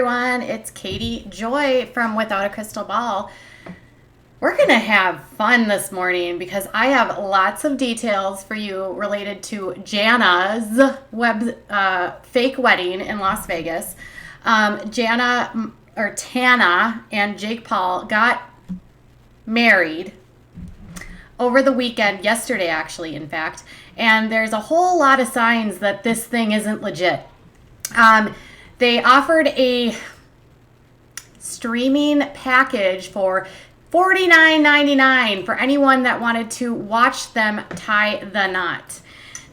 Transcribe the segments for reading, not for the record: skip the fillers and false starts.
everyone, it's Katie Joy from Without a Crystal Ball. We're gonna have fun this morning because I have lots of details for you related to Jana's fake wedding in Las Vegas. Tana and Jake Paul got married over the weekend, yesterday actually, in fact, and there's a whole lot of signs that this thing isn't legit. They offered a streaming package for $49.99 for anyone that wanted to watch them tie the knot.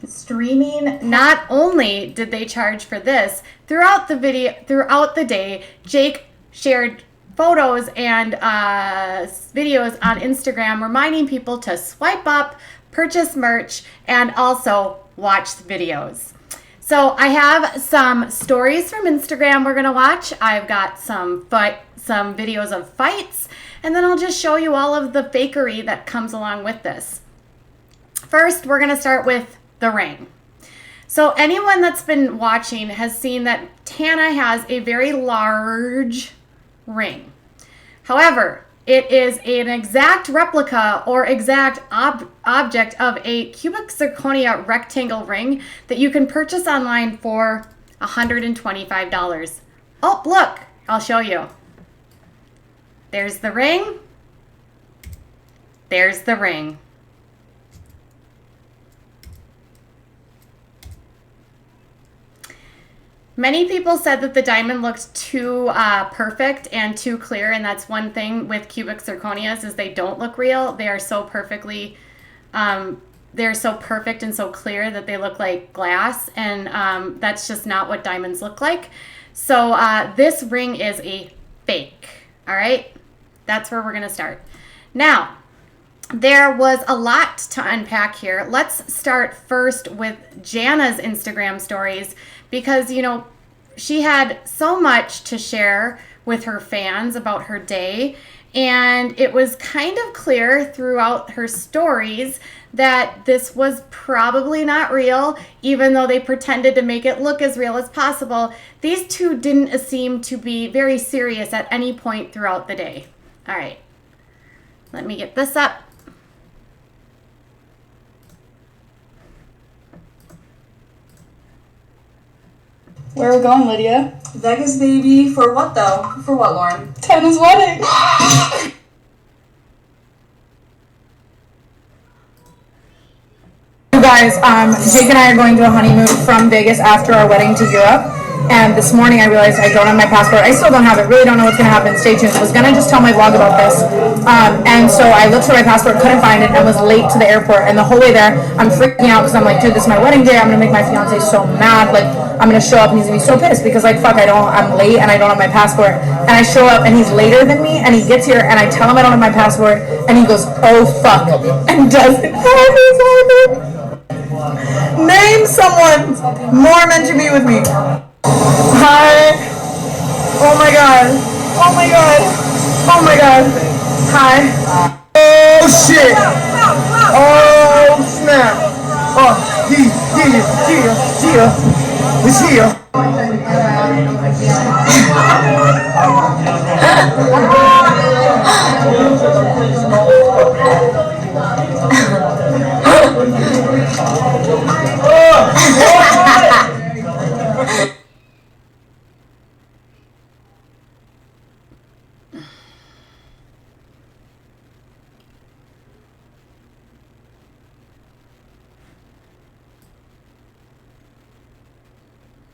Streaming, not only did they charge for this, throughout the day, Jake shared photos and videos on Instagram reminding people to swipe up, purchase merch, and also watch the videos. So I have some stories from Instagram we're going to watch. I've got some videos of fights, and then I'll just show you all of the fakery that comes along with this. First, we're going to start with the ring. So anyone that's been watching has seen that Tana has a very large ring. However, it is an exact replica or exact object of a cubic zirconia rectangle ring that you can purchase online for $125. Oh, look, I'll show you. There's the ring. There's the ring. Many people said that the diamond looked too perfect and too clear, and that's one thing with cubic zirconias is they don't look real. They are so perfect and so clear that they look like glass, and that's just not what diamonds look like. So this ring is a fake, all right? That's where we're going to start. Now, there was a lot to unpack here. Let's start first with Jana's Instagram stories because, you know, she had so much to share with her fans about her day, and it was kind of clear throughout her stories that this was probably not real, even though they pretended to make it look as real as possible. These two didn't seem to be very serious at any point throughout the day. All right, let me get this up. Where are we going, Lydia? Vegas, baby. For what, though? For what, Lauren? Tana's wedding. You guys, Jake and I are going to a honeymoon from Vegas after our wedding to Europe. And this morning I realized I don't have my passport. I still don't have it. Really don't know what's going to happen. Stay tuned. I was going to just tell my vlog about this. And so I looked for my passport, couldn't find it, and was late to the airport. And the whole way there, I'm freaking out because I'm like, dude, this is my wedding day. I'm going to make my fiance so mad. Like, I'm going to show up and he's going to be so pissed because, like, fuck, I'm late and I don't have my passport. And I show up and he's later than me and he gets here and I tell him I don't have my passport and he goes, oh, fuck, and doesn't have his ID. Name someone more meant to be with me. Hi. Oh my god. Oh my god. Oh my god. Hi. Oh shit. Oh snap. Oh, it's here.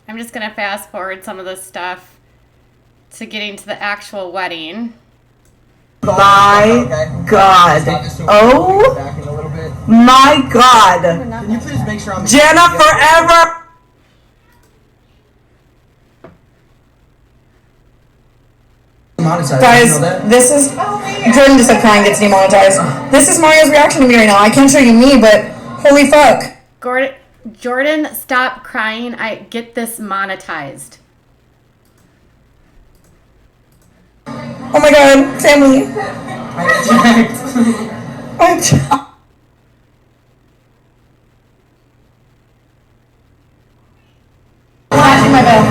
I'm just going to fast forward some of this stuff to getting to the actual wedding. My god. Oh my god. Can you please make sure I'm Jana forever. Guys, this is Jordan just said crying gets demonetized. This is Mario's reaction to me right now. I can't show you me, but holy fuck. Jordan, stop crying. I get this monetized. Oh my god, family. I'm my bed.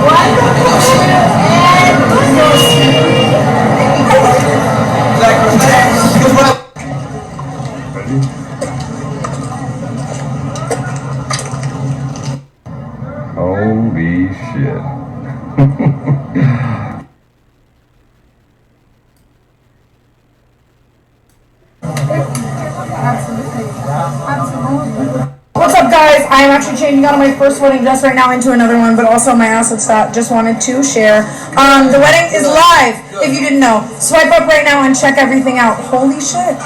changing out of my first wedding dress right now into another one, but also my assets that just wanted to share. The wedding is live, if you didn't know. Swipe up right now and check everything out. Holy shit.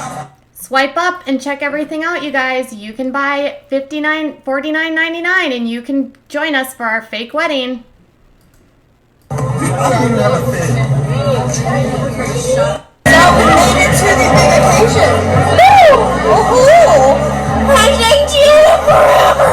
Swipe up and check everything out, you guys. You can buy $49.99 and you can join us for our fake wedding. So we made it to the big occasion. Woo! Woohoo! Hashtag Gina forever!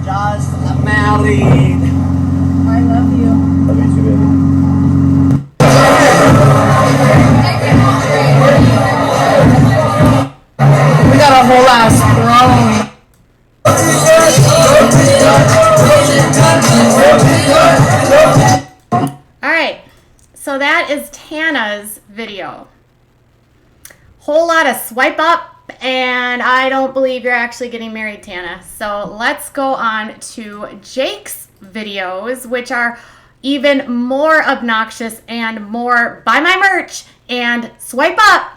Just married. I love you. Love you too, baby. We got a whole ass throne. All right, so that is Tana's video. Whole lot of swipe up, and I don't believe you're actually getting married, Tana. So let's go on to Jake's videos, which are even more obnoxious and more buy my merch and swipe up.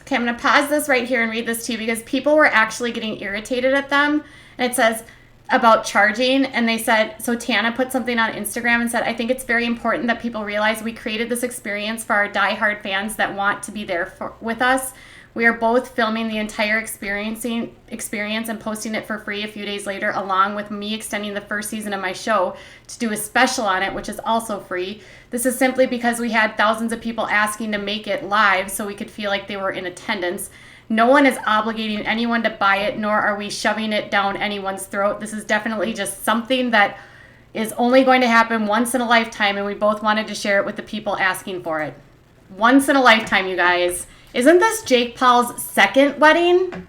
Okay, I'm going to pause this right here and read this to you because people were actually getting irritated at them. And it says about charging, and they said, so Tana put something on Instagram and said, I think it's very important that people realize we created this experience for our diehard fans that want to be there with us. We are both filming the entire experience and posting it for free a few days later, along with me extending the first season of my show to do a special on it, which is also free. This is simply because we had thousands of people asking to make it live so we could feel like they were in attendance. No one is obligating anyone to buy it, nor are we shoving it down anyone's throat. This is definitely just something that is only going to happen once in a lifetime, and we both wanted to share it with the people asking for it. Once in a lifetime, you guys. Isn't this Jake Paul's second wedding?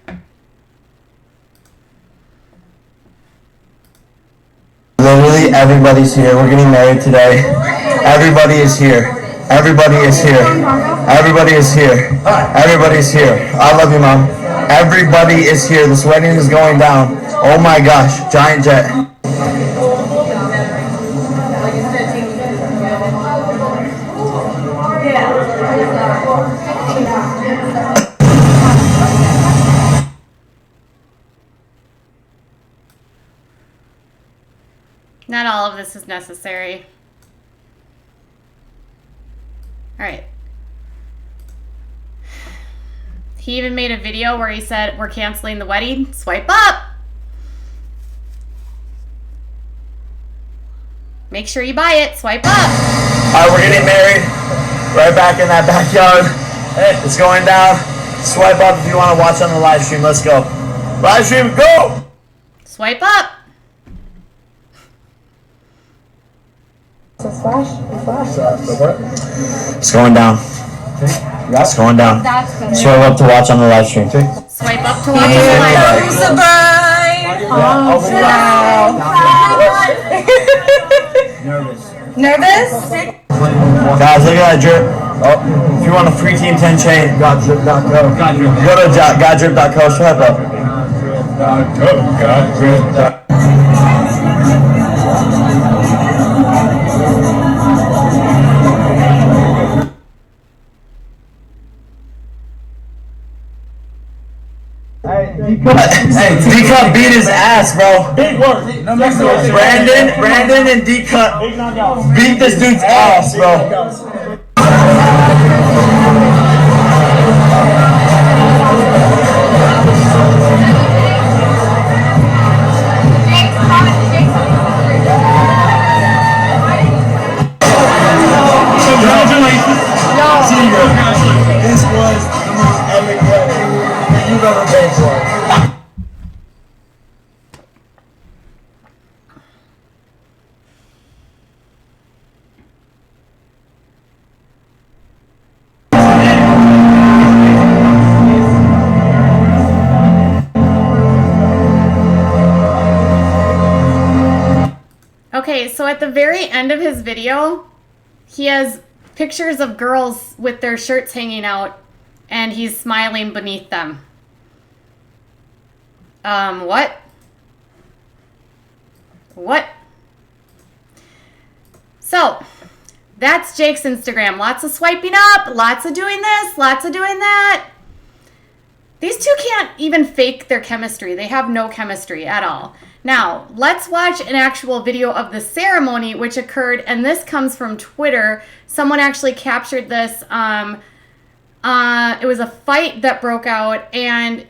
Literally everybody's here. We're getting married today. Everybody is here. Everybody is here. Everybody is here. Everybody is here. I love you, Mom. Everybody is here. This wedding is going down. Oh my gosh. Giant jet. Not all of this is necessary. All right. He even made a video where he said, we're canceling the wedding. Swipe up. Make sure you buy it. Swipe up. All right, we're getting married. Right back in that backyard. It's going down. Swipe up if you want to watch on the live stream. Let's go. Live stream, go! Swipe up. It's a flash. It's going down. It's going down. Swipe up to watch on the live stream. Swipe up to watch on the live stream. Nervous? Guys, look at that drip. Oh, if you want a free Team 10 chain, goddrip.co. Go to goddrip.co. Swipe up. Goddrip.co. Hey, D-Cut beat his ass, bro. Big work. Brandon and D-Cut beat this dude's ass, bro. Congratulations. This was the most epic wedding that you've ever paid for. Okay, so at the very end of his video, he has pictures of girls with their shirts hanging out and he's smiling beneath them. What? What? So, that's Jake's Instagram. Lots of swiping up, lots of doing this, lots of doing that. These two can't even fake their chemistry. They have no chemistry at all. Now, let's watch an actual video of the ceremony which occurred, and this comes from Twitter. Someone actually captured this. It was a fight that broke out, and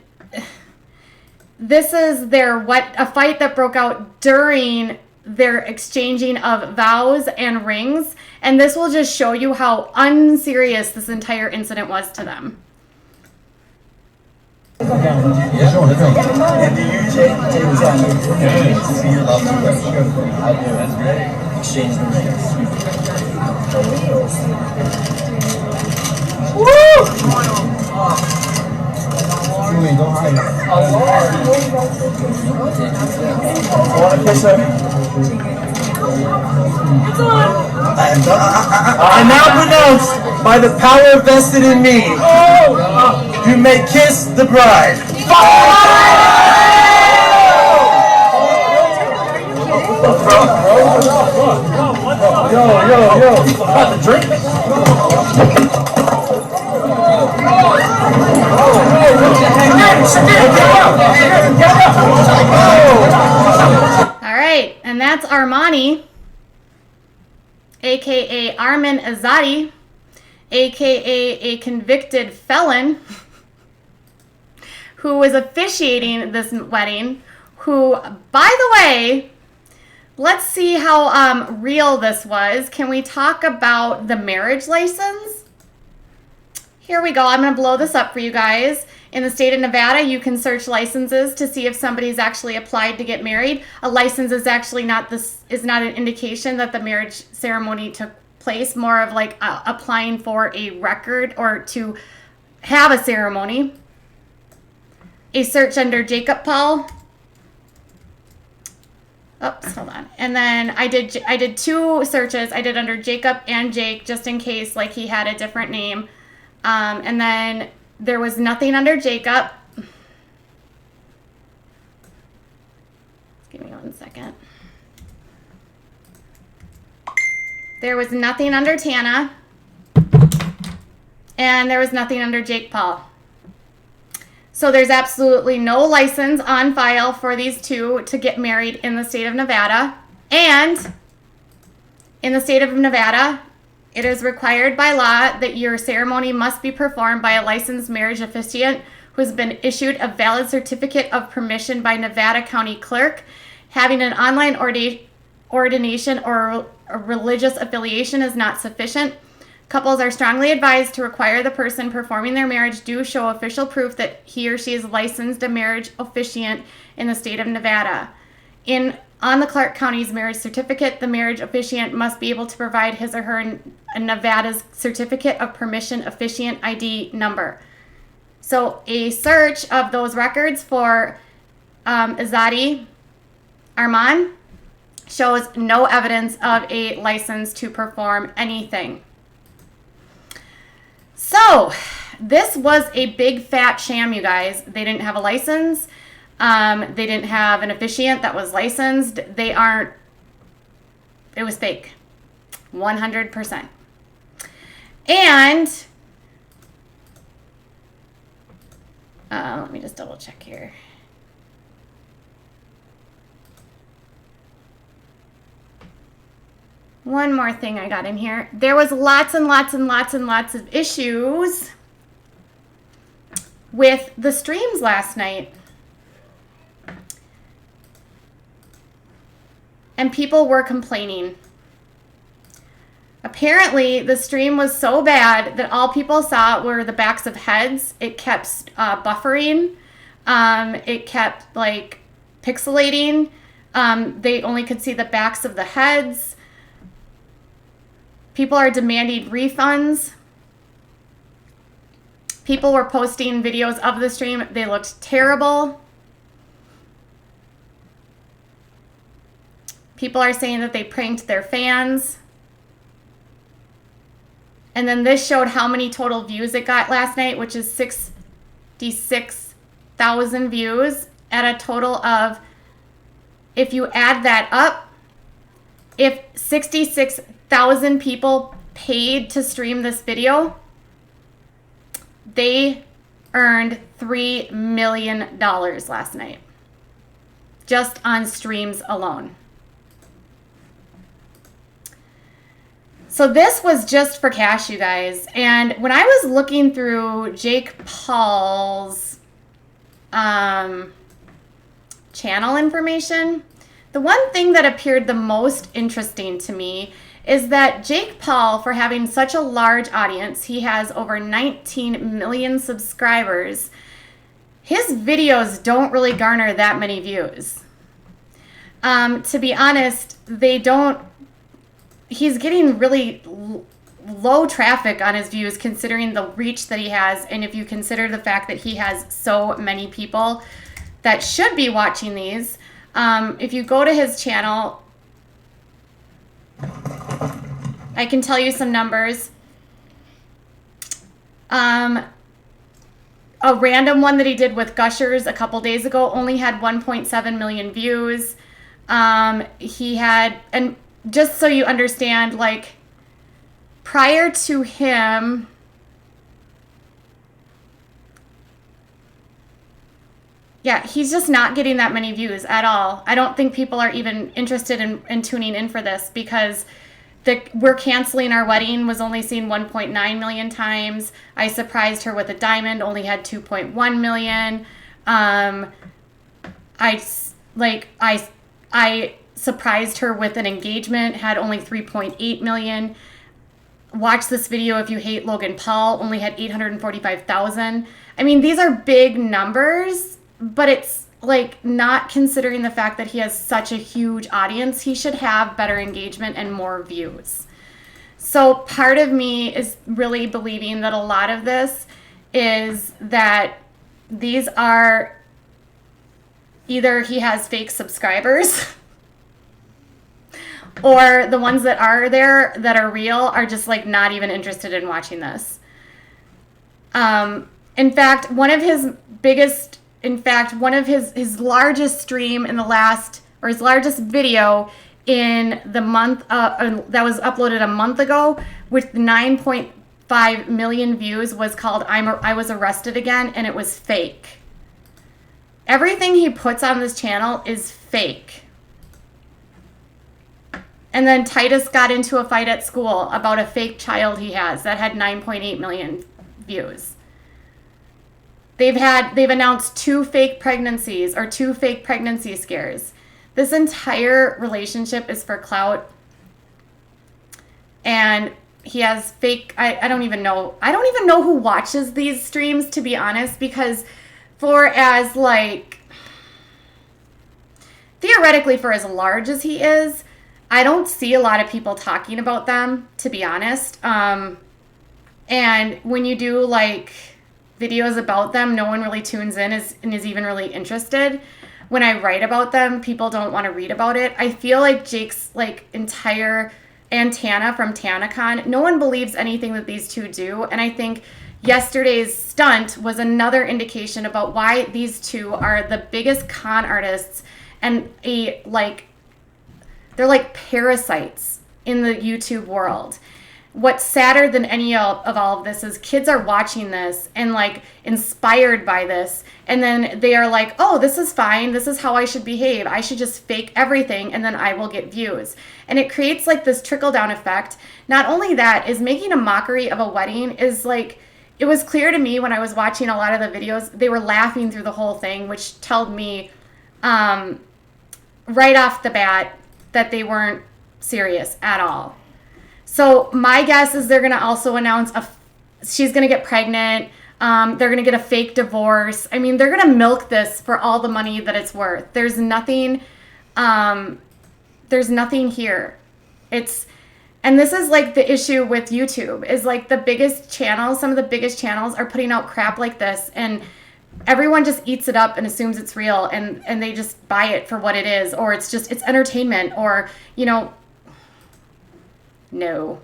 this is a fight that broke out during their exchanging of vows and rings, and this will just show you how unserious this entire incident was to them. And do you take the time to see your love together? I do. That's great. Exchange the rings. Woo! Julie, don't hide. Want to kiss her? I now pronounce by the power vested in me, you may kiss the bride. Yo. Got the drink? All right, and that's Armani, aka Armin Azadi, aka a convicted felon who was officiating this wedding, who, by the way, let's see how real this was. Can we talk about the marriage license? Here we go. I'm going to blow this up for you guys. In the state of Nevada, you can search licenses to see if somebody's actually applied to get married. A license is actually not an indication that the marriage ceremony took place, more of like applying for a record or to have a ceremony. A search under Jacob Paul. Oops, hold on. And then I did two searches. I did under Jacob and Jake, just in case like he had a different name. And then there was nothing under Jacob. Give me 1 second. There was nothing under Tana. And there was nothing under Jake Paul. So there's absolutely no license on file for these two to get married in the state of Nevada. And in the state of Nevada, it is required by law that your ceremony must be performed by a licensed marriage officiant who has been issued a valid certificate of permission by Nevada County Clerk. Having an online ordination or a religious affiliation is not sufficient. Couples are strongly advised to require the person performing their marriage do show official proof that he or she is licensed a marriage officiant in the state of Nevada. On the Clark County's marriage certificate, the marriage officiant must be able to provide his or her Nevada's certificate of permission officiant ID number. So a search of those records for Azadi Arman shows no evidence of a license to perform anything. So this was a big fat sham, you guys. They didn't have a license. They didn't have an officiant that was licensed. It was fake. 100%. And let me just double check here. One more thing I got in here. There was lots and lots and lots and lots of issues with the streams last night. And people were complaining. Apparently, the stream was so bad that all people saw were the backs of heads. It kept buffering. It kept like pixelating. They only could see the backs of the heads. People are demanding refunds. People were posting videos of the stream. They looked terrible. People are saying that they pranked their fans. And then this showed how many total views it got last night, which is 66,000 views at a total of, if you add that up, if 66,000 people paid to stream this video, they earned $3 million last night, just on streams alone. So this was just for cash, you guys. And when I was looking through Jake Paul's channel information, the one thing that appeared the most interesting to me is that Jake Paul, for having such a large audience, he has over 19 million subscribers, his videos don't really garner that many views. To be honest, they don't. He's getting really low traffic on his views considering the reach that he has, and if you consider the fact that he has so many people that should be watching these. If you go to his channel, I can tell you some numbers. A random one that he did with Gushers a couple days ago only had 1.7 million views. He had, and just so you understand, like, prior to him, yeah, he's just not getting that many views at all. I don't think people are even interested in tuning in for this because We're Canceling Our Wedding was only seen 1.9 million times. I Surprised Her with a Diamond only had 2.1 million. I Surprised Her with an Engagement had only 3.8 million. Watch This Video If You Hate Logan Paul only had 845,000. I mean, these are big numbers, but it's like not considering the fact that he has such a huge audience, he should have better engagement and more views. So part of me is really believing that a lot of this is that these are either he has fake subscribers or the ones that are there that are real are just like not even interested in watching this. In fact, one of his largest stream in the last, or his largest video in the month that was uploaded a month ago with 9.5 million views was called I Was Arrested Again, and it was fake. Everything he puts on this channel is fake. And then Titus got into a fight at school about a fake child he has that had 9.8 million views. They've announced 2 fake pregnancies or 2 fake pregnancy scares. This entire relationship is for clout. And he has fake, I don't even know who watches these streams, to be honest, because theoretically for as large as he is, I don't see a lot of people talking about them, to be honest. And when you do like videos about them, no one really tunes in and is even really interested. When I write about them, people don't want to read about it. I feel like Jake's and Tana from TanaCon, no one believes anything that these two do. And I think yesterday's stunt was another indication about why these two are the biggest con artists and they're like parasites in the YouTube world. What's sadder than any of all of this is kids are watching this and like inspired by this, and then they are like, oh, this is fine, this is how I should behave, I should just fake everything and then I will get views. And it creates like this trickle down effect. Not only that, is making a mockery of a wedding is like, it was clear to me when I was watching a lot of the videos, they were laughing through the whole thing, which told me right off the bat that they weren't serious at all. So my guess is they're going to also announce she's going to get pregnant. They're going to get a fake divorce. I mean, they're going to milk this for all the money that it's worth. There's nothing here. And this is like the issue with YouTube is like the biggest channels, some of the biggest channels are putting out crap like this, and everyone just eats it up and assumes it's real, and they just buy it for what it is, or it's entertainment, or, no.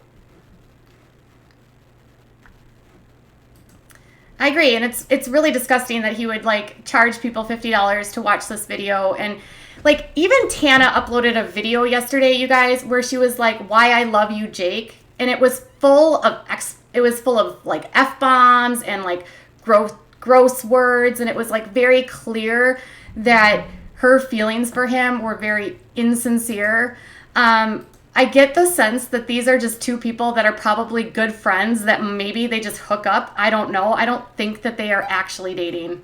I agree, and it's really disgusting that he would like charge people $50 to watch this video. And like even Tana uploaded a video yesterday, you guys, where she was like, "Why I love you, Jake," and it was full of like f-bombs and like gross words, and it was like very clear that her feelings for him were very insincere. I get the sense that these are just two people that are probably good friends that maybe they just hook up. I don't know. I don't think that they are actually dating.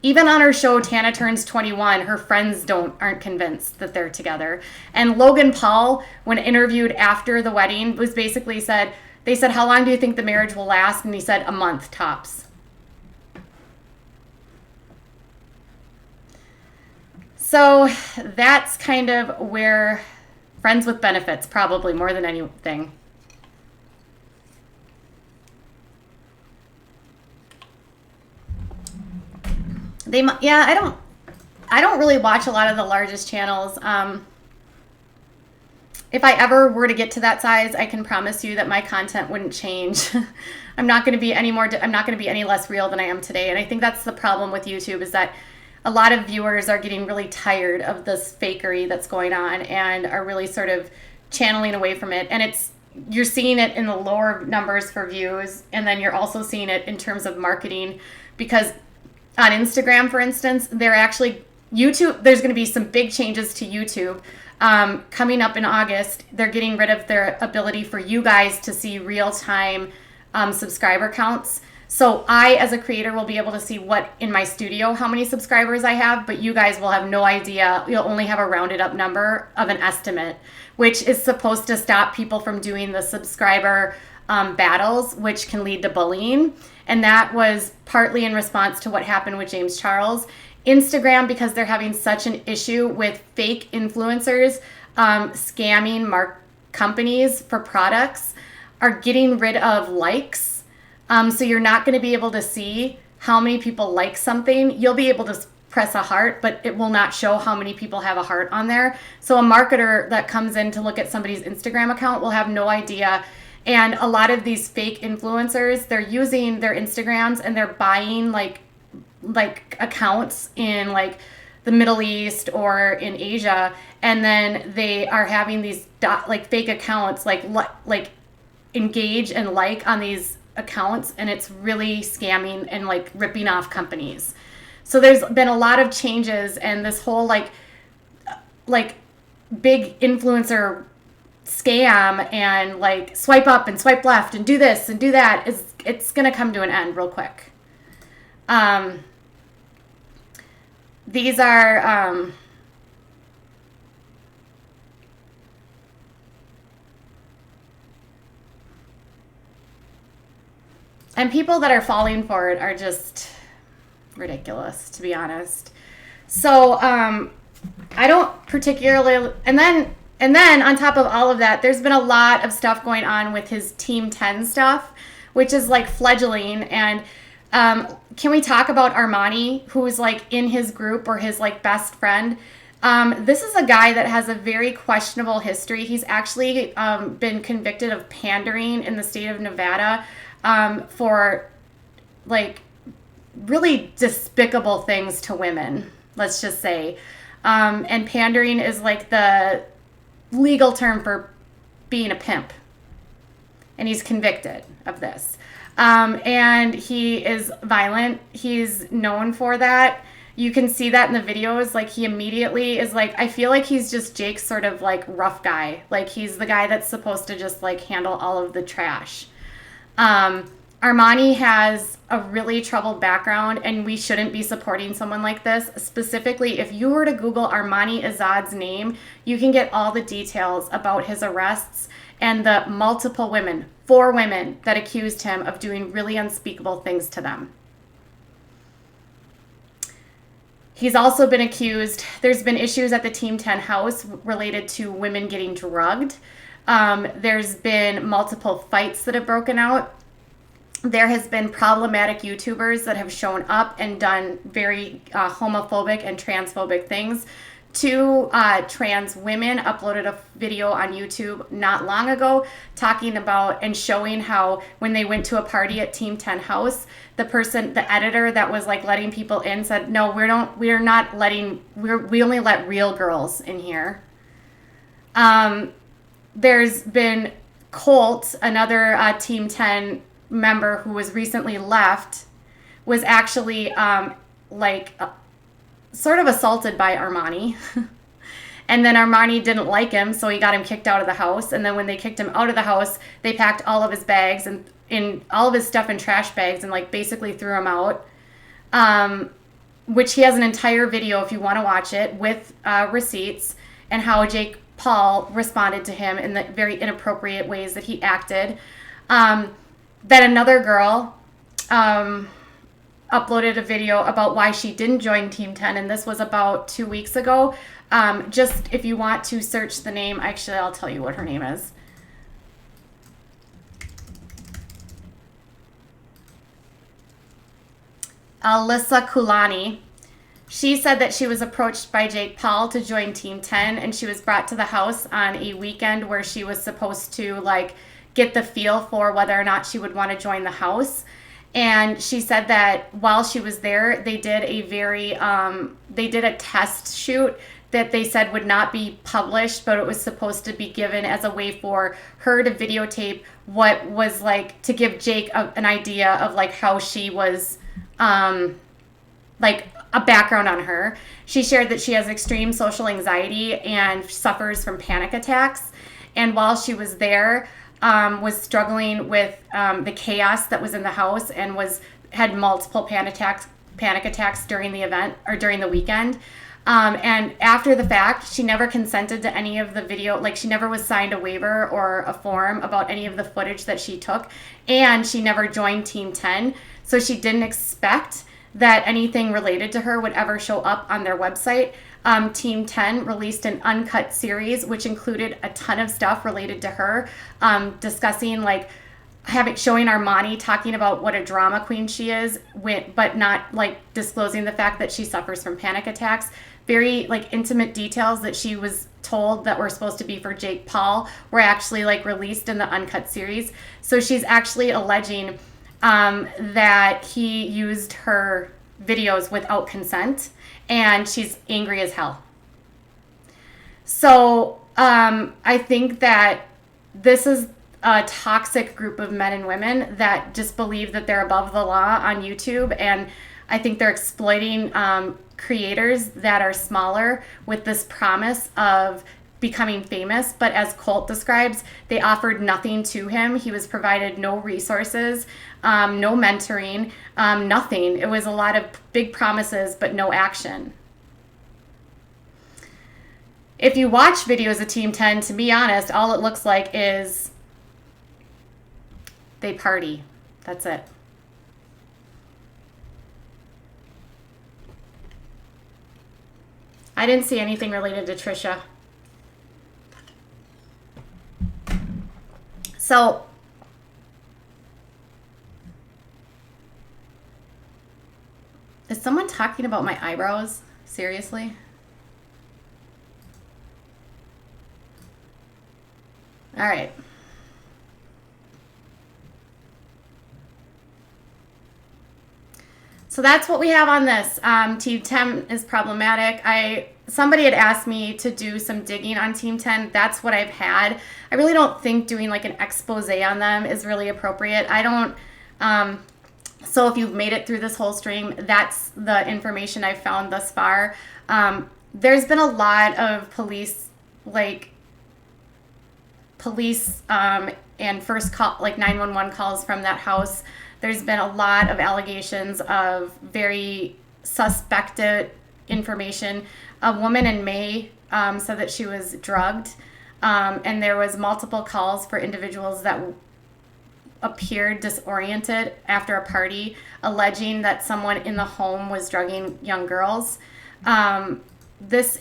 Even on her show, Tana Turns 21, her friends aren't convinced that they're together. And Logan Paul, when interviewed after the wedding, was basically they said, "How long do you think the marriage will last?" And he said, "A month tops." So that's kind of where friends with benefits, probably more than anything. I don't really watch a lot of the largest channels. If I ever were to get to that size, I can promise you that my content wouldn't change. I'm not going to be any less real than I am today. And I think that's the problem with YouTube, is that a lot of viewers are getting really tired of this fakery that's going on and are really sort of channeling away from it. And you're seeing it in the lower numbers for views, and then you're also seeing it in terms of marketing, because on Instagram, for instance, there's going to be some big changes to YouTube coming up in August. They're getting rid of their ability for you guys to see real-time subscriber counts. So I, as a creator, will be able to see in my studio how many subscribers I have, but you guys will have no idea. You'll only have a rounded up number of an estimate, which is supposed to stop people from doing the subscriber battles, which can lead to bullying. And that was partly in response to what happened with James Charles. Instagram, because they're having such an issue with fake influencers scamming companies for products, are getting rid of likes. So you're not going to be able to see how many people like something. You'll be able to press a heart, but it will not show how many people have a heart on there. So a marketer that comes in to look at somebody's Instagram account will have no idea. And a lot of these fake influencers, they're using their Instagrams and they're buying like accounts in like the Middle East or in Asia, and then they are having these fake accounts like engage and like on these accounts, and it's really scamming and like ripping off companies. So there's been a lot of changes, and this whole like big influencer scam and like swipe up and swipe left and do this and do that it's gonna come to an end real quick. These are and people that are falling for it are just ridiculous, to be honest. So I don't particularly, and then on top of all of that, there's been a lot of stuff going on with his Team 10 stuff, which is like fledgling. And can we talk about Armani, who is like in his group, or his like best friend? This is a guy that has a very questionable history. He's actually been convicted of pandering in the state of Nevada for like really despicable things to women, let's just say. And pandering is like the legal term for being a pimp. And he's convicted of this. And he is violent. He's known for that. You can see that in the videos. Like, he immediately is like, I feel like he's just Jake's sort of like rough guy. Like, he's the guy that's supposed to just like handle all of the trash. Armani has a really troubled background, and we shouldn't be supporting someone like this. Specifically, if you were to Google Armani Azad's name, you can get all the details about his arrests and the multiple women, 4 women, that accused him of doing really unspeakable things to them. He's also been accused, there's been issues at the Team 10 house related to women getting drugged. There's been multiple fights that have broken out. There has been problematic YouTubers that have shown up and done very homophobic and transphobic things two trans women uploaded a video on YouTube not long ago talking about and showing how when they went to a party at Team 10 House, the editor that was like letting people in said, no, we only let real girls in here. There's been Colt, another Team 10 member who was recently left, was actually sort of assaulted by Armani. And then Armani didn't like him, so he got him kicked out of the house. And then when they kicked him out of the house, they packed all of his bags and in all of his stuff in trash bags and like basically threw him out. Which he has an entire video if you want to watch it with receipts and how Jake Paul responded to him in the very inappropriate ways that he acted. Then another girl uploaded a video about why she didn't join Team 10, and this was about 2 weeks ago. Just if you want to search the name, actually I'll tell you what her name is. Alyssa Kulani. She said that she was approached by Jake Paul to join Team 10, and she was brought to the house on a weekend where she was supposed to like get the feel for whether or not she would want to join the house. And she said that while she was there, they did a test shoot that they said would not be published, but it was supposed to be given as a way for her to videotape what was like, to give Jake an idea of like how she was, like a background on her. She shared that she has extreme social anxiety and suffers from panic attacks. And while she was there, was struggling with the chaos that was in the house and had multiple panic attacks during the event or during the weekend. And after the fact, she never consented to any of the video. Like she never was signed a waiver or a form about any of the footage that she took. And she never joined Team 10. So she didn't expect that anything related to her would ever show up on their website. Team 10 released an uncut series, which included a ton of stuff related to her, discussing like showing Armani talking about what a drama queen she is, but not like disclosing the fact that she suffers from panic attacks. Very like intimate details that she was told that were supposed to be for Jake Paul were actually like released in the uncut series. So she's actually alleging that he used her videos without consent, and she's angry as hell. So I think that this is a toxic group of men and women that just believe that they're above the law on YouTube, and I think they're exploiting creators that are smaller with this promise of becoming famous. But as Colt describes, they offered nothing to him. He was provided no resources, no mentoring, nothing. It was a lot of big promises, but no action. If you watch videos of Team 10, to be honest, all it looks like is they party. That's it. I didn't see anything related to Trisha. So, is someone talking about my eyebrows? Seriously? All right. So that's what we have on this. Team 10 is problematic. Somebody had asked me to do some digging on Team 10. That's what I've had. I really don't think doing like an expose on them is really appropriate. I don't, so if you've made it through this whole stream, that's the information I've found thus far. There's been a lot of police and first call, like 911 calls from that house. There's been a lot of allegations of very suspected information. A woman in May said that she was drugged, and there was multiple calls for individuals that appeared disoriented after a party, alleging that someone in the home was drugging young girls. This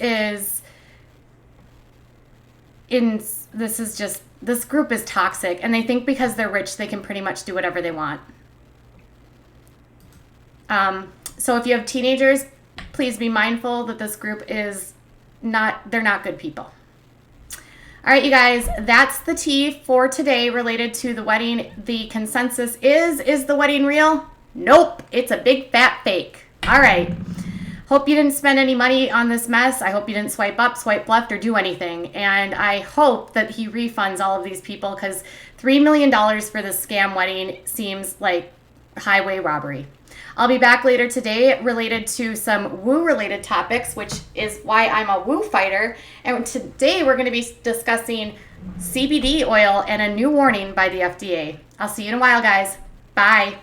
group is toxic, and they think because they're rich they can pretty much do whatever they want. So if you have teenagers, please be mindful that this group is they're not good people. All right, you guys, that's the tea for today related to the wedding. The consensus is the wedding real? Nope, it's a big fat fake. All right. Hope you didn't spend any money on this mess. I hope you didn't swipe up, swipe left, or do anything. And I hope that he refunds all of these people, because $3 million for this scam wedding seems like highway robbery. I'll be back later today related to some woo-related topics, which is why I'm a woo fighter. And today we're going to be discussing CBD oil and a new warning by the FDA. I'll see you in a while, guys. Bye.